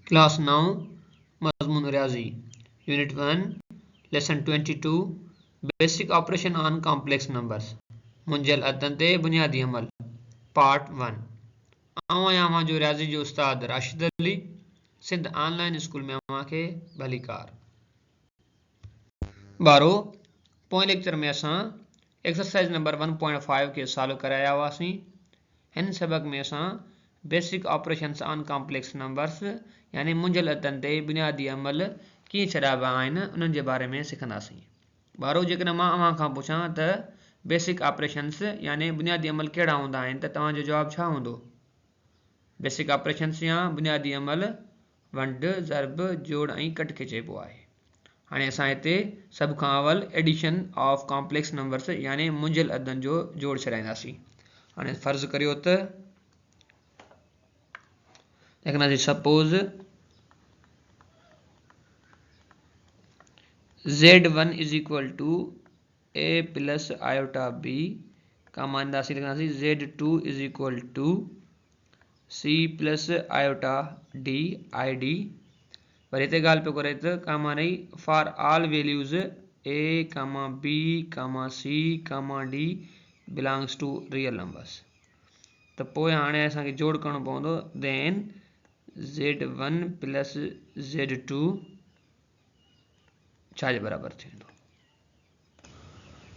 Class 9 मजमून रियाजी unit 1 lesson 22 basic operation on complex numbers मुंजल अदन ते बुनियादी अमल पार्ट 1 आवां जो रियाजी जो उस्ताद राशिद अली सिंध ऑनलाइन स्कूल में अवां के भली कार बारो पोएं लेक्चर में असां एक्सरसाइज नंबर 1.5 के सॉल्व कराया हुआसीं। हिन सबक में असां basic operations on complex numbers यानी मुंजल अदन ते बुनियादी अमल कीअं छॾाइबा आहिनि उन्हनि जे बारे में सिखंदासीं। बारो जेकॾहिं मां अव्हां खां पुछां त बेसिक ऑपरेशंस यानी बुनियादी अमल कहिड़ा हूंदा आहिनि त तव्हांजो जवाबु छा हूंदो? बेसिक ऑपरेशंस या बुनियादी अमल वंड ज़रब जोड़ ऐं कट खे चइबो आहे। हाणे असां हिते सभ खां अवल एडिशन ऑफ कॉम्प्लेक्स नंबर्स यानी मुंजल अदन जो जोड़ छॾाईंदासीं। हाणे फर्ज़ करियो त लिखंदासीं suppose Z1 is equal to a plus iota b comma अंदासी लिखंदासीं Z2 is equal to c plus iota d id वरी हिते ॻाल्हि पियो करे त कामा रही for all values a comma b comma c comma d belongs to real numbers. त पोइ हाणे असांखे जोड़ करणो पवंदो देन Z1 प्लस Z2 छा जे बराबरि थींदो।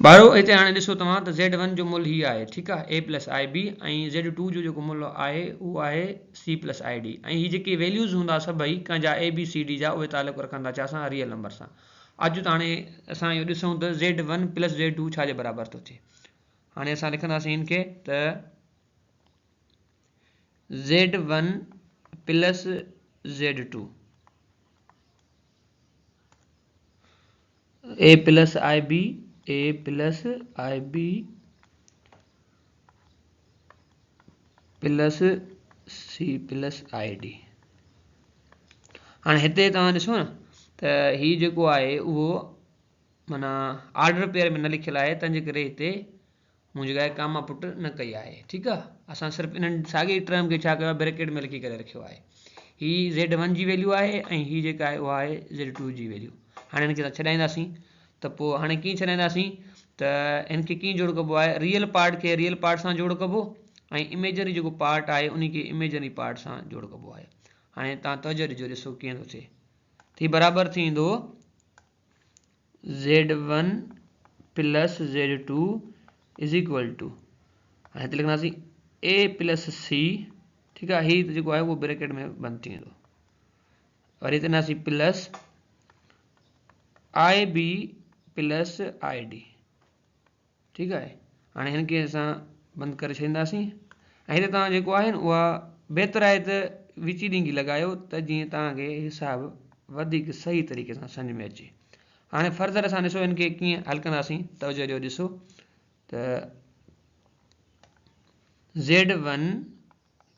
बारो हिते हाणे ॾिसो तव्हां त Z1 जो मुल हीअ आहे, ठीकु आहे, a प्लस आई बी ऐं Z2 जो जेको मुल आहे उहो आहे c प्लस आई डी ऐं हीअ जेके वैल्यूज़ हूंदा सभई कंहिंजा a b c d जा उहे तालुक रखंदा छा सां रियल नंबर सां। अॼु त हाणे असां इहो ॾिसूं त Z1 प्लस Z2 छा जे बराबरि थो थिए। हाणे असां लिखंदासीं हिन खे त Z1 plus Z2 a plus i b a plus i b plus c plus i d. हाणे हिते तव्हां ॾिसो न त हीउ जेको आहे उहो माना ऑर्डर पेयर में न लिखियलु आहे, तंहिंजे करे हिते मूं जॻह कामा पुट न कई आहे। ठीकु आहे, असां सिर्फ़ु इन्हनि साॻी टर्म खे छा कयो आहे ब्रैकेट में लिखी करे रखियो आहे। हीअ Z1 जी वैल्यू आहे ऐं हीअ जेका आहे उहा आहे Z2 जी वैल्यू। हाणे हिनखे असां छॾाईंदासीं त पोइ हाणे कीअं छॾाईंदासीं त हिनखे कीअं जोड़ कबो आहे, रियल पार्ट खे रियल पार्ट सां जोड़ कबो ऐं इमेजरी जेको पार्ट आहे उन खे इमेजरी पार्ट सां जोड़ कबो आहे। हाणे तव्हां तवजो ॾिजो, ॾिसो कीअं थो थिए। थी बराबरि थींदो Z1 plus Z2 is equal to, हाणे हिते लिखंदासीं a प्लस c, ठीकु आहे, हीअ जेको आहे उहो ब्रैकेट में बंदि थी वेंदो। वरी हिते लिखंदासीं plus i b plus i d, ठीकु आहे। हाणे हिनखे असां बंदि करे छॾींदासीं ऐं हिते तव्हां जेको आहे न उहा बहितर आहे त विची ॾींगी लॻायो त जीअं तव्हांखे हिसाबु वधीक सही तरीक़े सां सम्झ में अचे। हाणे फर्दर असां ॾिसो हिनखे कीअं हल कंदासीं, तवजो ॾियो, ॾिसो त Z1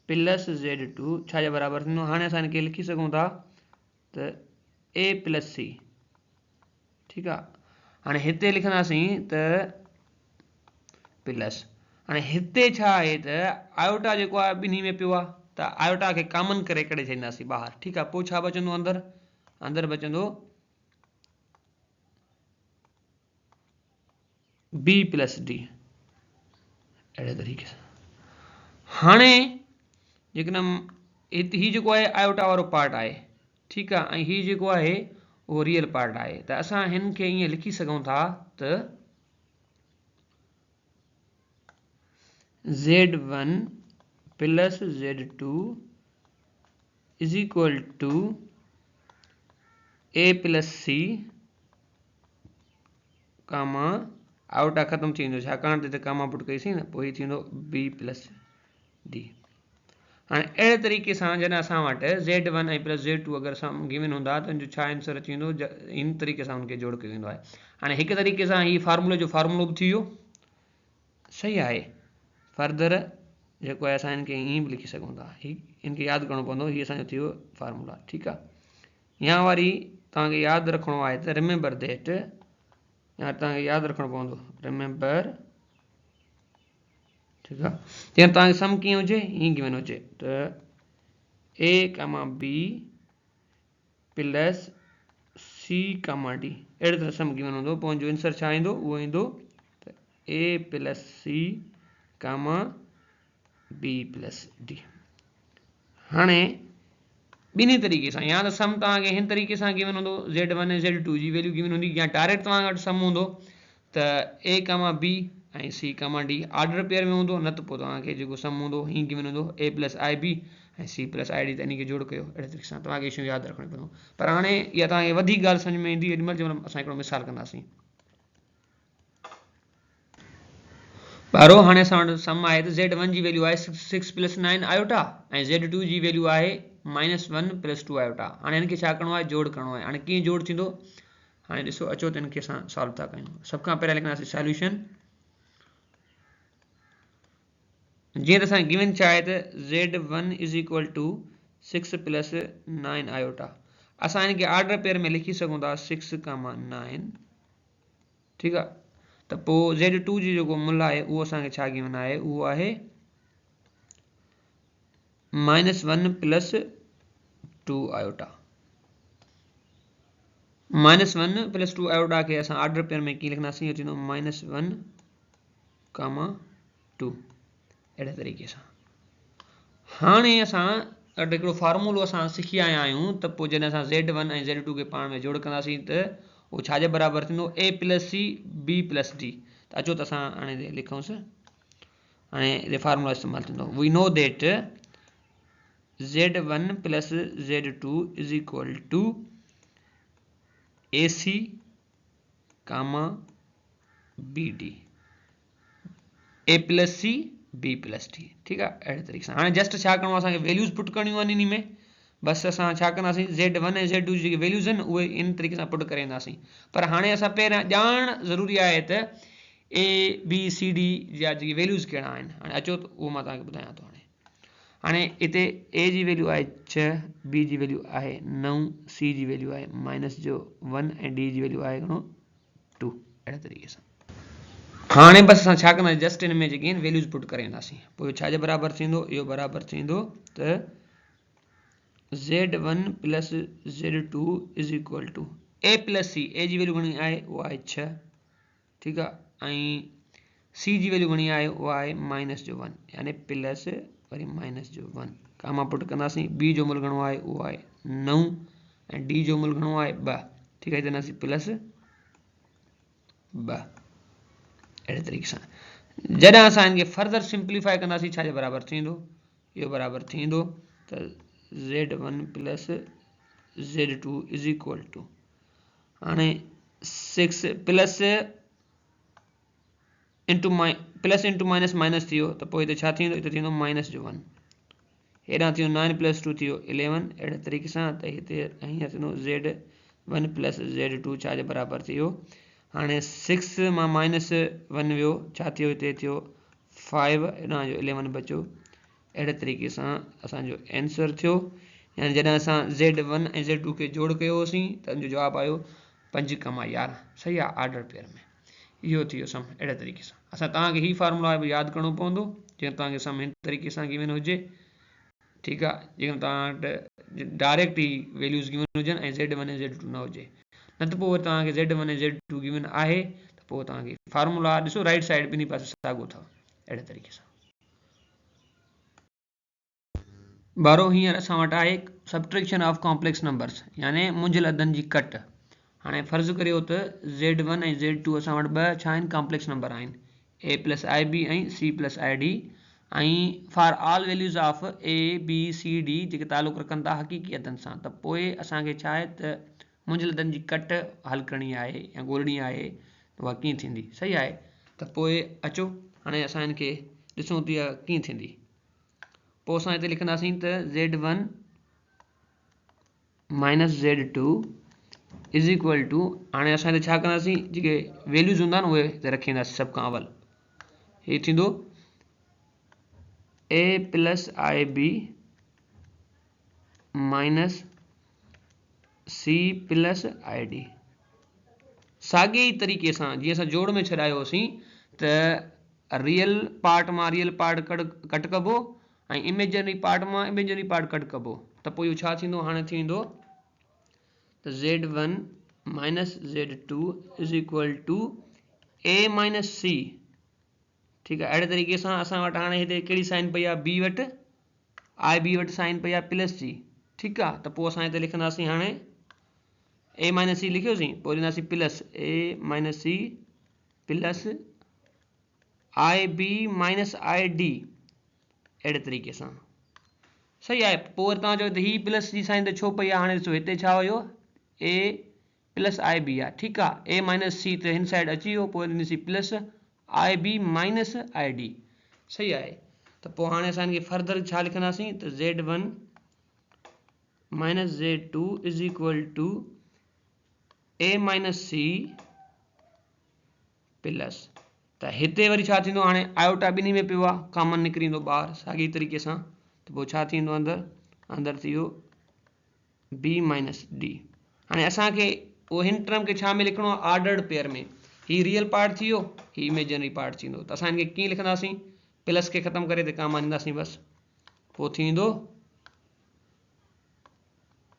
प्लस Z2 छा जे बराबरि थींदो। हाणे असां हिनखे लिखी सघूं था त a प्लस c, ठीकु आहे। हाणे हिते लिखंदासीं त प्लस, हाणे हिते छा आहे त आयोटा जेको आहे ॿिन्ही में पियो आहे त आयोटा खे कॉमन करे कढे छॾींदासीं ॿाहिरि, ठीकु आहे। पोइ छा बचंदो अंदरि, अंदरि बचंदो b प्लस डी, अहिड़े तरीक़े सां। हाणे जेकॾहिं हीउ जेको आहे आयोटा वारो पार्ट आहे, ठीकु आहे, ऐं हीउ जेको आहे उहो रियल पार्ट आहे, त असां हिन खे ईअं लिखी सघूं था त Z1 plus Z2 is equal to a plus c comma iota ख़तमु थी वेंदो छाकाणि त हिते कामा पुट कईसीं न, पोइ हीउ थींदो b प्लस डी। हाणे अहिड़े तरीक़े सां जॾहिं असां वटि Z1 ऐं प्लस Z2 अगरि असां गिवन हूंदा त हुनजो छा आंसर अची वेंदो, इन तरीक़े सां हुनखे जोड़ कयो वेंदो आहे। हाणे हिकु तरीक़े सां हीउ फार्मूले जो फार्मूलो बि थी वियो, सही आहे। फर्दर जेको आहे असां हिनखे ईअं बि लिखी सघूं था, हिनखे यादि करिणो पवंदो, हीअ असांजो थी वियो फार्मूला, ठीकु आहे। या वरी तव्हांखे यादि रखिणो आहे त रिमेंबर दैट, या तव्हांखे यादि रखिणो पवंदो रिमेंबर, ठीकु आहे। जीअं तव्हांखे सम कीअं हुजे हीअं गिवन हुजे त a comma b plus c comma d अहिड़े तरह सम गिवन हूंदो पोइ जो आंसर छा ईंदो उहो ईंदो त ए plus c comma B plus D. हाणे ॿिन्ही तरीक़े सां या त सम तव्हांखे हिन तरीक़े सां गिवन हूंदो Z1 ऐं Z2 जी वैल्यू गिवन हूंदी या डायरेक्ट तव्हां वटि सम हूंदो त ए कामा बी ऐं C comma D order pair में हूंदो न त पोइ तव्हांखे जेको सम हूंदो हीअं गिवन हूंदो ए प्लस आई बी ऐं सी प्लस आई डी त इन खे जोड़ कयो अहिड़े तरीक़े सां तव्हांखे इशू यादि रखणो पवंदो। पर हाणे इहा तव्हांखे वधीक ॻाल्हि सम्झ में ईंदी जेॾीमहिल जंहिंमहिल असां हिकिड़ो मिसाल कंदासीं। ॿारो हाणे असां वटि सम आहे त Z1 जी वैल्यू आहे 6 प्लस 9 आयोटा ऐं Z2 जी वैल्यू आहे -1 प्लस 2 आयोटा। हाणे हिनखे छा करिणो आहे जोड़ करिणो आहे। हाणे कीअं जोड़ थींदो हाणे ॾिसो अचो त हिनखे असां सॉल्व था कयूं। सभ खां पहिरियों लिखंदासीं सॉल्यूशन। जीअं त असांखे गिवन छा आहे त Z1 is equal to 6 plus 9 iota. असां हिनखे ऑर्डर पेयर में लिखी सघूं था 6 कामा 9 ठीकु आहे। त पोइ Z2 जी जेको मुल आहे उहो असांखे छा गिवन आहे उहो आहे -1 प्लस 2 आयोटा। -1 प्लस 2 आयोटा खे असां ऑर्डर पेयर में कीअं लिखंदासीं इहो थींदो -1 कामा 2 अहिड़े तरीक़े सां। हाणे असां वटि हिकिड़ो फार्मूलो असां सिखी आया आहियूं त पोइ जॾहिं असां Z1 ऐं Z2 खे पाण में जोड़ कंदासीं त उहो छाजे बराबरि थींदो a plus c b plus d. त अचो त असां हाणे लिखूंसि। हाणे हिते फार्मूला इस्तेमालु थींदो we know that Z1 plus Z2 is equal to a c comma b d a plus c b plus d ठीकु आहे अहिड़े तरीक़े सां। हाणे जस्ट छा करिणो आहे असांखे वैल्यूज़ पुट करणियूं आहिनि इन में बसि असां छा कंदासीं Z1 ऐं Z2 जी जेके वैल्यूज़ आहिनि उहे इन तरीक़े सां पुट करे ईंदासीं। पर हाणे असां पहिरियां ॼाणणु ज़रूरी आहे त ए बी सी डी जा जेके वैल्यूज़ कहिड़ा आहिनि। हाणे अचो त उहो मां तव्हांखे ॿुधायां थो। हाणे हिते ए जी वैल्यू आहे 6 बी जी वैल्यू आहे 9 सी जी वैल्यू आहे -1 ऐं डी जी वैल्यू आहे घणो 2 अहिड़े तरीक़े सां। हाणे बसि असां छा कंदासीं जस्ट हिन में जेके आहिनि वैल्यूज़ पुट करे ईंदासीं पोइ इहो छाजे बराबरि थींदो इहो बराबरि थींदो त Z1 plus Z2 is equal to a plus c a जी वैल्यू घणी आहे उहा आहे 6 ठीकु आहे ऐं सी जी वैल्यू घणी आहे उहा आहे -1 यानी प्लस वरी -1 कामा पुट कंदासीं। बी जो मुल घणो आहे उहो आहे 9 ऐं डी जो मुल घणो आहे 2 ठीकु आहे चवंदासीं प्लस 2 अहिड़े तरीक़े सां। जॾहिं असां हिनखे फर्दर सिंप्लीफाई कंदासीं छाजे बराबरि थींदो इहो बराबरि थींदो त Z1 plus Z2 is equal to हाणे 6 प्लस इंटू माइनस माइनस थी वियो त पोइ हिते छा थींदो हिते थींदो -1 हेॾां थी वियो 9 प्लस 2 थी वियो 11 अहिड़े तरीक़े सां त हिते हीअं थींदो Z1 प्लस Z2 छाजे बराबरि थी वियो। हाणे 6 मां -1 वियो छा थियो हिते थियो 5 हेॾां जो 11 बचियो अहिड़े तरीक़े सां असांजो आंसर थियो। यानी जॾहिं असां Z1 ऐं Z2 खे जोड़ कयोसीं त हुनजो जवाबु आयो 5 कामा 11 सही आहे ऑर्डर पेयर में। इहो थी वियो सम अहिड़े तरीक़े सां। असां तव्हांखे हीउ फार्मूला यादि करिणो पवंदो जीअं तव्हांखे सम हिन तरीक़े सां गिवन हुजे ठीकु आहे। जीअं तव्हां वटि डायरेक्ट ई वैल्यूज़ गिवन हुजनि ऐं Z1 ऐं Z2 न हुजे न त पोइ तव्हांखे Z1 ऐं Z2 गिवन आहे त पोइ तव्हांखे फार्मूला ॾिसो राइट साइड ॿिन्ही पासे साॻियो अथव अहिड़े तरीक़े सां। ॿारो हींअर असां वटि आहे सबट्रैक्शन ऑफ कॉम्प्लेक्स नंबर्स यानी मुंझियल अदनि जी कट। हाणे फ़र्ज़ु करियो त Z1 ऐं Z2 असां वटि ॿ छा आहिनि कॉम्प्लेक्स नंबर आहिनि ए प्लस आई बी ऐं सी प्लस आई डी ऐं for all values of a b c d जेके तालुक़ु रखनि था हक़ीक़ी अदनि सां त पोइ असांखे छा आहे त मुंझियल अदनि जी कट हल करणी आहे या ॻोल्हणी आहे त उहा कीअं थींदी सही आहे। त पोइ अचो हाणे असां हिनखे ॾिसूं त इहा कीअं थींदी। पोइ असां हिते लिखंदासीं त Z1 minus Z2 is equal to हाणे असां हिते छा कंदासीं जेके वैल्यूज़ हूंदा आहिनि उहे हिते रखी ईंदासीं सभ खां अवल हीअ थींदो a plus i b minus c plus i d. साॻे ई तरीक़े सां जीअं असां जोड़ में छॾायोसीं त रियल पार्ट मां रियल पार्ट कट कबो ऐं इमेजनरी पार्ट मां इमेजनरी पार्ट कट कबो त पोइ इहो छा थींदो हाणे थींदो तो Z1 minus Z2 is equal to A minus C। ठीक है, अड़े तरीके से असां वटि हाणे हिते कहिड़ी साइन पई आहे, बी वटि आई बी वटि साइन पई आहे प्लस जी। ठीक है, तो पोइ असां हिते लिखंदासीं हाणे ए माइनस सी लिखियोसीं, पोइ ॾींदासीं plus a minus c plus i b minus i d अहिड़े तरीक़े सां। सही आहे। पोइ तव्हां चओ त ही प्लस जी साइन त छो पई आहे, हाणे ॾिसो हिते छा हुयो ए प्लस आई बी आहे। ठीकु आहे, ए माइनस सी त हिन साइड अची वियो, पोइ ॾिनीसीं plus i b minus i d. सही आहे। त पोइ हाणे असांखे फर्दर छा लिखंदासीं त Z1 minus Z2 is equal to a minus c plus, त हिते वरी छा थींदो, हाणे आयोटा ॿिन्ही में पियो आहे, कॉमन निकिरी ईंदो ॿाहिरि साॻी तरीक़े सां, त पोइ छा थींदो अंदरि थी वियो बी माइनस डी। हाणे असांखे उहो हिन टर्म खे छा में लिखिणो आहे, ऑर्डर्ड पेयर में। ही रियल पार्ट थी वियो, ही इमेजिनरी पार्ट थींदो, त असां हिनखे कीअं लिखंदासीं, प्लस खे ख़तमु करे त कॉमन ईंदासीं बसि, पोइ थींदो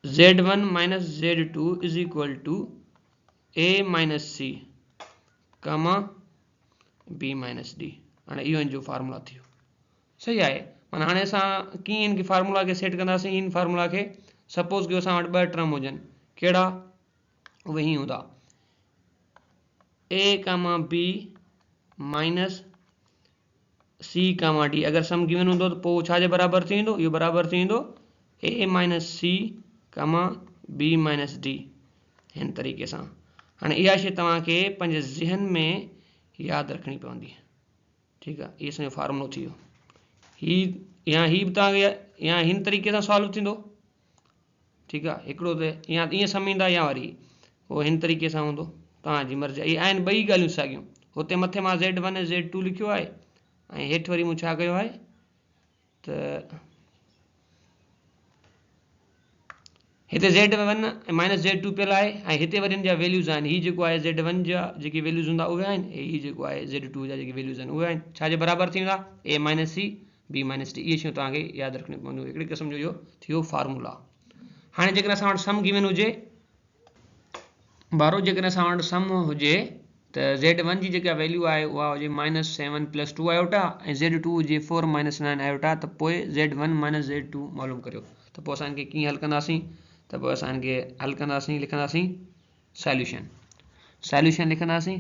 Z1 minus Z2 is equal to a minus c comma b minus d. हाणे इहो हिन जो फार्मूला थी वियो। सही आहे। माना हाणे असां कीअं हिन खे फार्मूला खे सेट कंदासीं, इन फार्मूला खे सपोज़ कयो असां वटि ॿ टर्म हुजनि, कहिड़ा, उहे हीअं हूंदा ए कामा B minus C comma D. अगरि सम गिवन हूंदो त पोइ छा जे बराबरि थी वेंदो, इहो बराबरि थी वेंदो ए minus C comma B minus D, हिन तरीक़े सां। हाणे इहा शइ तव्हांखे पंहिंजे ज़हन में यादि रखणी पवंदी। ठीकु आहे, इहो असांजो फार्मूलो थी वियो। ही बि तव्हांखे या हिन तरीक़े सां सॉल्व थींदो। ठीकु आहे, हिकिड़ो त या ईअं सम ईंदा या वरी उहो हिन तरीक़े सां हूंदो, तव्हांजी मर्ज़ी। इहे आहिनि ॿई ॻाल्हियूं साॻियूं। हुते मथे मां Z1 ऐं Z2 लिखियो आहे, ऐं हेठि वरी मूं छा कयो आहे त हिते Z1 माइनस Z2 पियल आहे, ऐं हिते वरी हिन जा वैल्यूज़ आहिनि। हीउ जेको आहे Z1 जा जेके वैल्यूज़ हूंदा उहे आहिनि, ऐं हीउ जेको आहे Z2 जा जेके वैल्यूज़ आहिनि उहे आहिनि। छा जे बराबरि थी वेंदा, a minus c b minus d. इहे शयूं तव्हांखे यादि रखणियूं पवंदियूं। हिकिड़े क़िस्म जो इहो थियो फार्मूला। हाणे जेकॾहिं असां वटि सम गिवन हुजे बारो, जेकॾहिं असां वटि सम हुजे त Z1 जी जेका वैल्यू आहे उहा हुजे माइनस 7 प्लस 2 आयोटा, ऐं Z2 हुजे 4 माइनस 9 आयोटा, त पोइ Z1 माइनस Z2 मालूम करियो। त पोइ असांखे कीअं हल कंदासीं, त पोइ असांखे हल कंदासीं, लिखंदासीं सॉल्यूशन लिखंदासीं।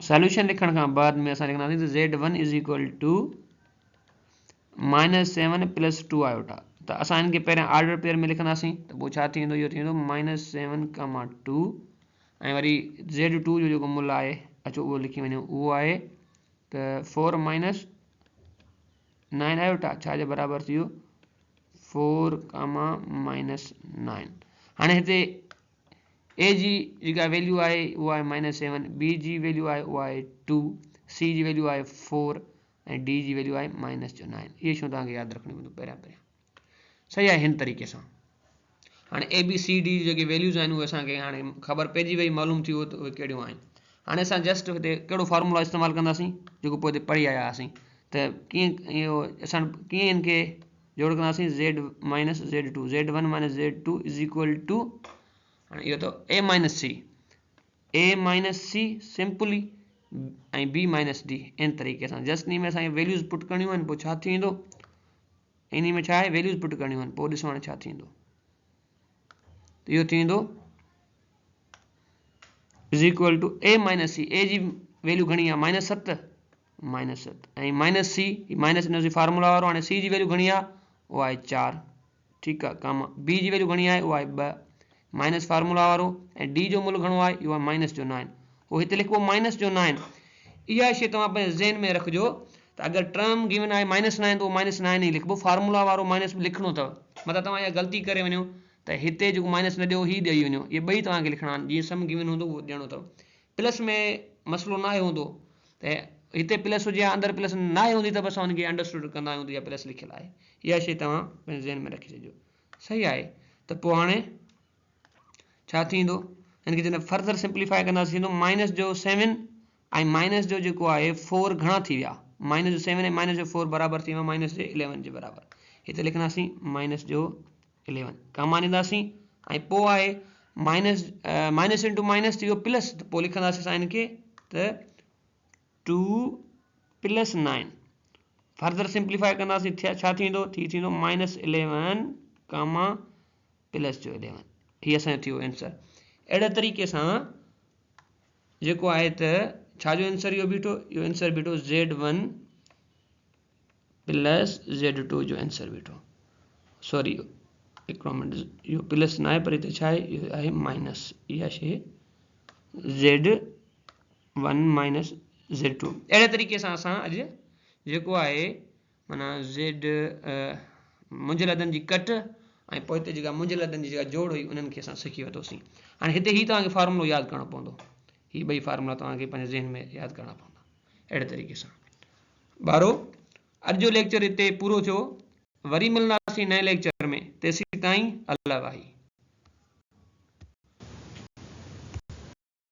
सॉल्यूशन लिखण खां बाद में असां लिखंदासीं त Z1 is equal to minus 7 plus 2 iota. त असां हिनखे पहिरियां ऑर्डर पेयर में लिखंदासीं, त पोइ छा थींदो, इहो थींदो माइनस 7 कामा 2, ऐं वरी Z2 जो जेको मुल आहे, अचो उहो लिखी वञूं, उहो आहे त 4 माइनस 9 आयोटा, छा जे बराबरि थी वियो 4 कामा माइनस 9। हाणे हिते ए जी जेका वैल्यू आहे उहा आहे माइनस 7, बी जी वैल्यू आहे उहा आहे 2, सी जी वैल्यू आहे 4, ऐं डी जी वैल्यू आहे माइनस जो 9। इहे शयूं तव्हांखे यादि रखणियूं पवंदियूं पहिरियां। सही आहे, हिन तरीक़े सां। हाणे ए बी सी डी जेके वैल्यूज़ आहिनि उहे असांखे हाणे ख़बर पइजी वई, मालूम थी वियो त उहे कहिड़ियूं आहिनि। हाणे असां जस्ट हिते कहिड़ो फार्मूला इस्तेमालु कंदासीं जेको पोइ हिते पढ़ी आया हुआसीं, त कीअं इहो असां कीअं हिन खे जोड़ कंदासीं, Z minus Z2, Z1 minus Z2 is equal to, हाणे इहो त ए माइनस सी सिंपली, ऐं बी माइनस डी, इन तरीक़े सां। जस्ट इन में असांखे वैल्यूज़ पुट करणियूं आहिनि, पोइ छा थी वेंदो, इन में छा आहे वैल्यूज़ पुट करणियूं आहिनि, पोइ ॾिसो हाणे छा थींदो। त इहो थी वेंदो is equal to a minus c, a जी वैल्यू घणी आहे माइनस 7, ऐं माइनस सी माइनस इन जो फार्मूला वारो। हाणे सी जी वैल्यू घणी आहे, उहा आहे 4। ठीकु आहे, कामा बी जी वैल्यू घणी आहे, उहा आहे 2, माइनस फार्मूला वारो, ऐं डी जो मुल घणो आहे, इहो आहे माइनस जो 9। उहो हिते लिखिबो माइनस जो 9। इहा शइ तव्हां पंहिंजे ज़हन में रखिजो त अगरि टर्म गिवन आहे माइनस 9 त उहो माइनस 9 ई लिखिबो, फार्मूला वारो माइनस लिखणो अथव। मतिलबु तव्हां इहा ग़लती करे वञो त हिते जेको माइनस न ॾियो, हीउ ॾेई वञो, इहे ॿई तव्हांखे लिखणा आहिनि। जीअं सम गिवन हूंदो उहो ॾियणो अथव। प्लस में मसइलो न आहे हूंदो, त हिते प्लस हुजे या अंदरि प्लस न आहे हूंदी, त बि असां हुनखे अंडरस्टूड कंदा आहियूं त इहा प्लस लिखियलु आहे। इहा शइ तव्हां पंहिंजे ज़हन में रखी छॾिजो। सही आहे। त पोइ हाणे छा थींदो, हिनखे जॾहिं फर्दर सिंप्लीफाई कंदासीं, थींदो माइनस जो 7 ऐं माइनस जो जेको आहे 4 घणा थी विया, माइनस जो 7 ऐं माइनस जो 4 बराबरि थी विया माइनस जे 11 जे बराबरि। हिते लिखंदासीं माइनस जो 11, कमा ॾींदासीं ऐं पोइ आहे माइनस इंटू माइनस थी वियो प्लस, त पोइ लिखंदासीं असां इनखे त 2 + 9 फर्दर सिंप्लीफाई कंदासीं छा थींदो, थींदो -11 कामा +11। हीअ असांजो थी वियो आंसर। अहिड़े तरीक़े सां जेको आहे त छा जो आंसर इहो बीठो, इहो आंसर बीठो Z1 + Z2 जो आंसर बीठो। सॉरी हिकिड़ो मिनट, इहो प्लस न आहे पर हिते छा आहे, इहो आहे माइनस, इहा शइ Z1 - Z2। अहिड़े तरीक़े सां असां अॼु जेको आहे माना मुंहिंजे लदनि जी कट ऐं पोइ हिते जेका मुंहिंजे लदनि जी जेका जोड़ हुई उन्हनि खे असां सिखी वरितोसीं। हाणे हिते हीउ तव्हांखे फार्मूलो यादि करणो पवंदो, हीअ ॿई फार्मूला तव्हांखे पंहिंजे ज़हन में यादि करणा पवंदा। अहिड़े तरीक़े सां ॿारो अॼु जो लेक्चर हिते पूरो थियो। वरी मिलंदासीं नए लेक्चर में, तेसीं ताईं अल्लाह वाही।